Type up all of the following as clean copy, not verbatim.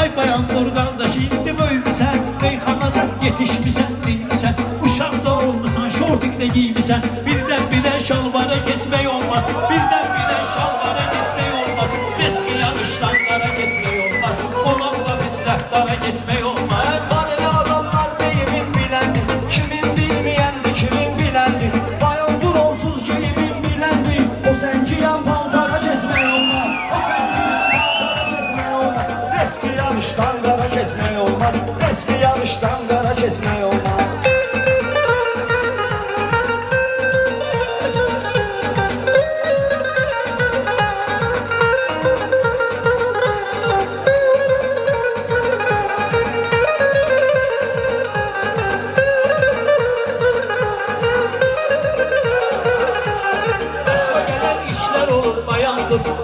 Ay bayandır kardeş indi böylüsən, meyxanadan yetişmisən, dinmisən. Uşaqda olmuşsan, şortikdə giymisən. Birdən birə şalvara geçmək olmaz, birdən birə şalvara geçmək olmaz. Eski yanışdan qara geçmək olmaz, olanla biz rəftara geçmək olmaz. Tanrı adamlar deyimin biləndi, kimin bilməyəndi, kimin biləndi. Bayandır onsuz geyimin biləndi, o səngiyan paltara gezmək olmaz, o səngiyan paltara gezmək olmaz. Eski yanışdan qara gezmək olmaz, eski yanışdan qara gezmək olmaz.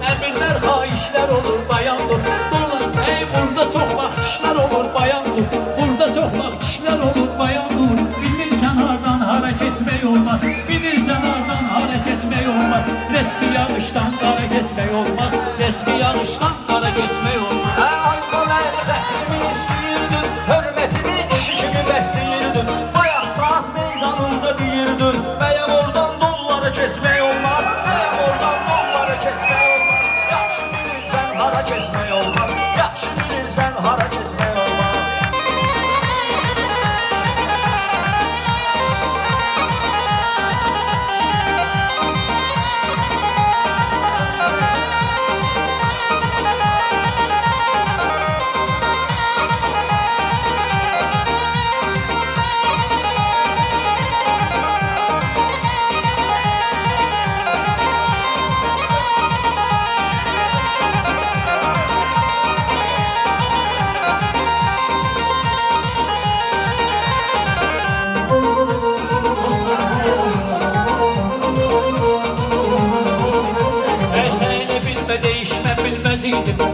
Əmirlər xahişlər olur bayandır. Dolar ey burada çox baxışlar olur bayandır. Burada çox baxışlar olur bayandır. Bilirsən hardan hara keçmək olmaz, bilirsən hardan hara keçmək olmaz. Reski yağışdan qara geçmək olmaz, reski yağışdan qara geçmək olmaz. Ayqol əlbəttimi istəyirdin, hörmətini kişi kimi bəstəyirdin. Bayaq saat meydanında deyirdin, bəyəm oradan dollara keçmək olmaz, bəyəm oradan dollara keçmək olmaz. Yaxşı bilirsən hara keçmək olmaz, yaxşı bilirsən hara keçmək olmaz.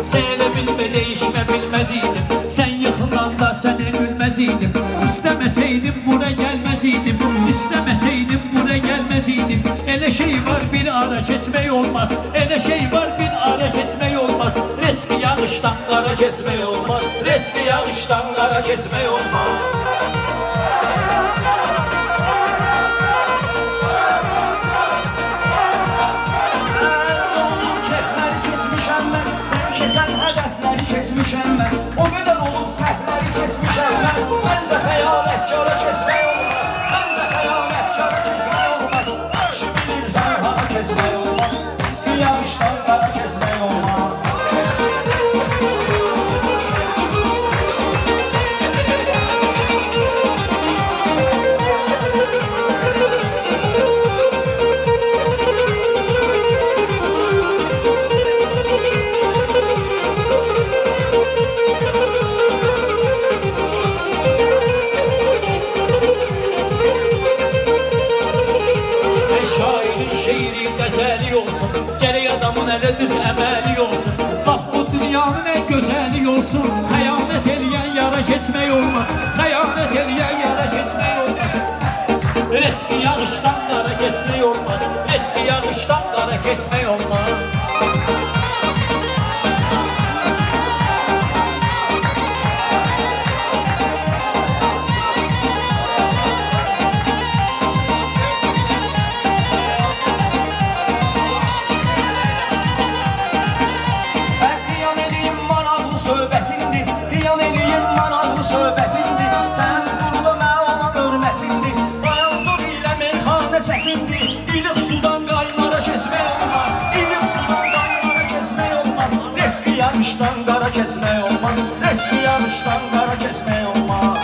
Seni bilme değişme bilmez idim. Sen yıkılanda seni gülmez idim. İstemeseydim buraya gelmez idim. İstemeseydim buraya gelmez idim. Ele şey var bir ara geçmek olmaz, ele şey var bir ara geçmek olmaz. Reski yağıştan kara geçmek olmaz, reski yağıştan kara geçmek olmaz. Kesmişəm mən, o qədər olub səhvləri kesmişəm mən. Məncə xəyalətkara kesmək olmaz, məncə xəyalətkara kesmək olmaz. Yaxşı bilirsən hara kesmək olmaz, yağışdan qara kesmək olmaz. Gerek adamın elə düz əməli olsun. Bax bu dünyanın ən gözəli olsun. Xəyanət eləyən yara keçmək olmaz, xəyanət eləyən yara keçmək olmaz. Reski yağışdan qara geçmək olmaz, reski yağışdan qara geçmək olmaz. İlik sudan qaynara keçmək olmaz, İlik sudan qaynara keçmək olmaz. Reski yağışdan qara keçmək olmaz, reski yağışdan qara keçmək olmaz.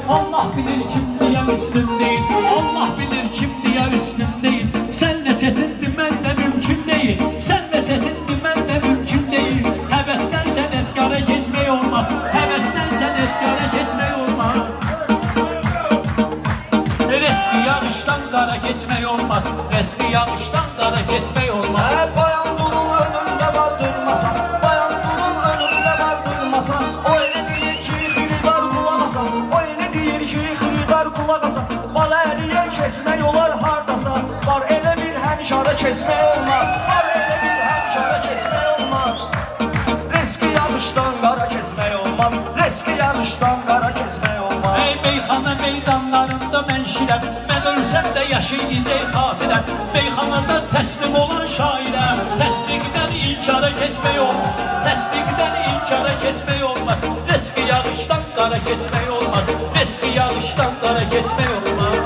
Allah bilir kim diye üstün değil, Allah bilir kim diye üstün değil. Senle çetindim benle mümkün değil, senle çetindim benle mümkün değil. Hevesten senetkara geçmey olmaz, hevesten senetkara geçmey olmaz. qara keçmək olmaz. Eski yağışdan qara keçmək olmaz. Bayan durun önümde vardırmasan, bayan durun önümde vardırmasan. O elə deyir ki xilidar qulaq asan, o elə deyir ki xilidar qulaq asan. Bal əliyə keçmək olar hardasa, var elə bir həmşara keçmək olmaz. Var elə bir həmşara keçmək olmaz. Riski yağışdan qara keçmək olmaz, riski yağışdan qara keçmək olmaz. Ey meyxana meydanlarında mən şirəm, mən ölsəm də yaşayacaq xatirəm. Meyxanada təslim olan şairəm, təsdiqdən inkara keçmək olmaz. Təsdiqdən inkara keçmək olmaz. Riski yağışdan qara keçmək olmaz. Riski yağışdan qara keçmək olmaz.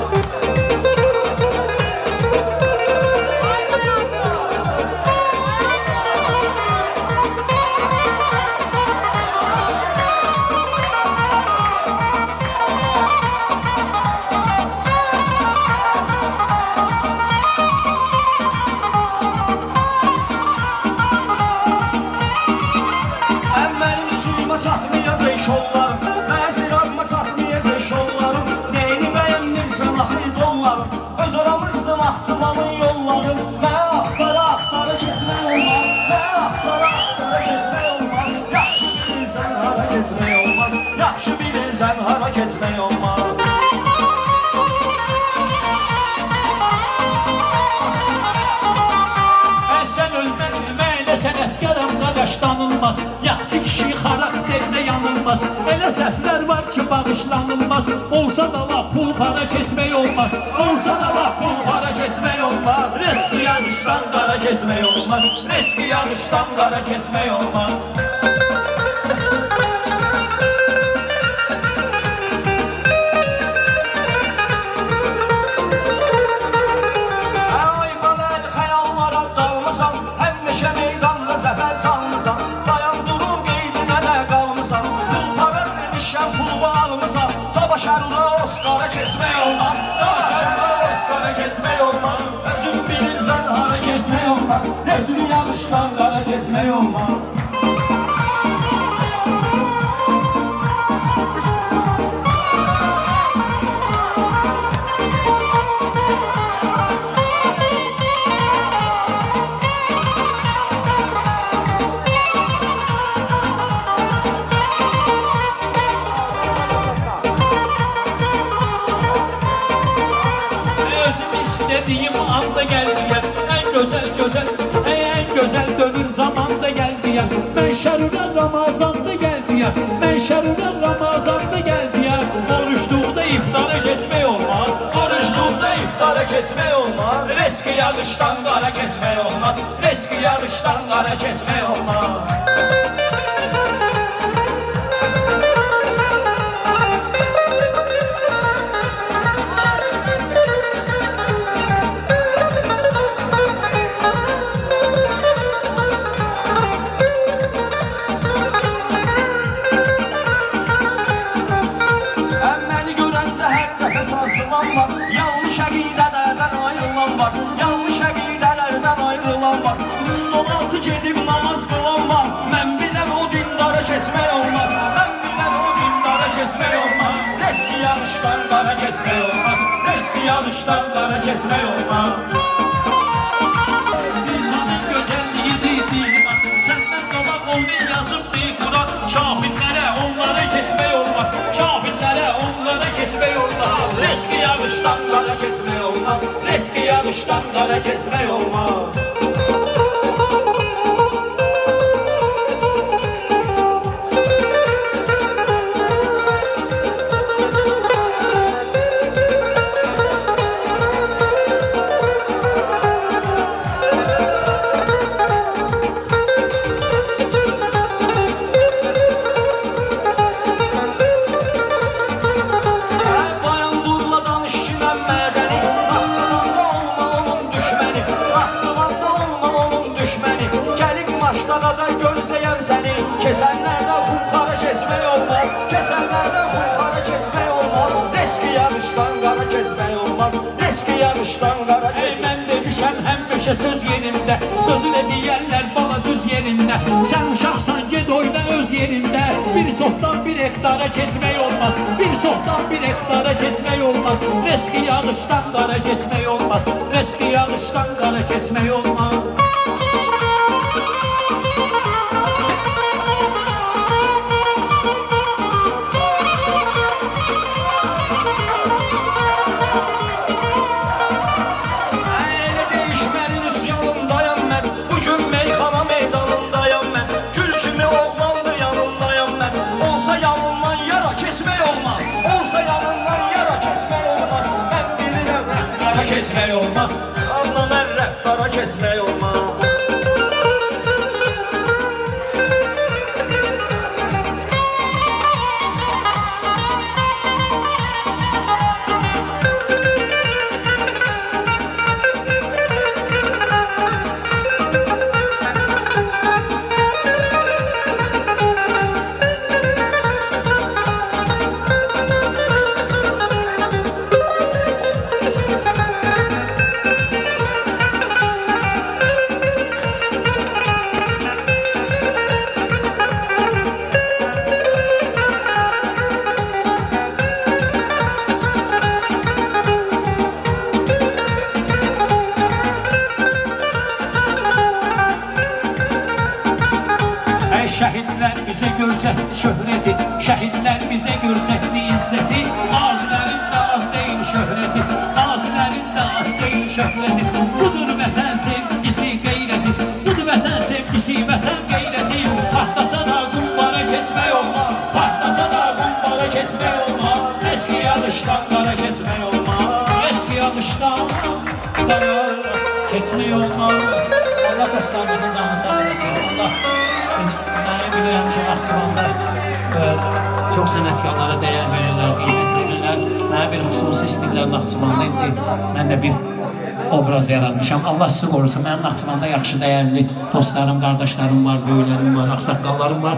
Çatmayacaq şollarım, məzirabıma çatmayacaq şollarım. Neyini bəyənmirsən axı dollarım, öz oramızdır Naxçıvanın yollarım. Mən axtara keçmək olmaz, mən axtara keçmək olmaz. Yaxşı bilirsən hara keçmək olmaz, yaxşı bilirsən hara keçmək olmaz. Sən ölmədim, elə sənətkaram qadaşlanılmaz. Yaxçı kişi xarakterdə yanılmaz. Elə səhvlər var ki bağışlanılmaz. Olsa da la pul para keçmək olmaz. Olsa da la pul para keçmək olmaz. Riski yağışdan qara keçmək olmaz. Riski yağışdan qara keçmək olmaz. Zəfər salmısan, dayan durun qeydinə də qalmısan. Pul para demişəm, pulu almısan. Sabah şərura Oscara keçmək olmaz, sabah şərura Oscara keçmək olmaz. Özün bilirsən hara keçmək olmaz, resmi yağışdan qara keçmək olmaz. İstediğim anda geleceğim, en güzel, en güzel dönür zamanda geleceğim. Ben şerüden Ramazan'da geleceğim, ben şerüden Ramazan'da geleceğim. Oruçluğda iftara geçmek olmaz, Oruçluqda iftara keçmək olmaz. Riski yağışdan qara keçmək olmaz, riski yağışdan qara keçmək olmaz. Yanlış əqidələrdən ayrılan var, yanlış əqidələrdən ayrılan var. Stol altı gedib namaz qılan var. Mən bilən o dindara keçmək olmaz, mən bilən o dindara keçmək olmaz. Riski yağışdan qara keçmək olmaz, riski yağışdan qara keçmək olmaz. İnsanın gözəlliyi deyil, səndən qabaq onu yazıb deyil Quran. Kafirlərə onlara keçmək olmaz, kafirlərə onlara keçmək olmaz. Riski yağışdan qara keçmək olmaz, riski yağışdan qara keçmək olmaz. hektara geçmək olmaz. Bir soxdan bir hektara geçmək olmaz. Reski yağışdan qara geçmək olmaz. Reski yağışdan qara geçmək olmaz. Elə değişmənin üsyanındayam mən. Bugün meyxana meydanındayam mən. Gül kimi oğlandı yanındayam mən. Olsa yanından yara kesmək olmaz. Olsa yanından yara kesmək olmaz. Mən bilirəm rəftara kesmək olmaz. Anla mən rəftara kesmək olmaz. Şəhidlər bizə görsətdi şöhrəti, şəhidlər bizə görsətdi izzəti. Qazilərin də az deyil şöhrəti, qazilərin də az deyil şöhrəti. Budur vətən sevgisi qeyrəti, budur vətən sevgisi vətən qeyrəti. Partlasa da qullara keçmək olmaz, partlasa da qullara keçmək olmaz. Eski yağışdan qara keçmək olmaz, eski yağışdan qara keçmək olmaz. Allah dostlarımızın canını sağ eləsin. Allah mən bilirəm ki, Naxçıvanda çox sənətkarlara dəyər verirlər, qiymət verirlər. Mənə bir xüsusi istəyirlər Naxçıvanda indi. Mən də bir obraz yaratmışam. Allah sizi qorusun. Mənim Naxçıvanda yaxşı dəyərli dostlarım, qardaşlarım var, böyüklərim var, ağsaqqallarım var.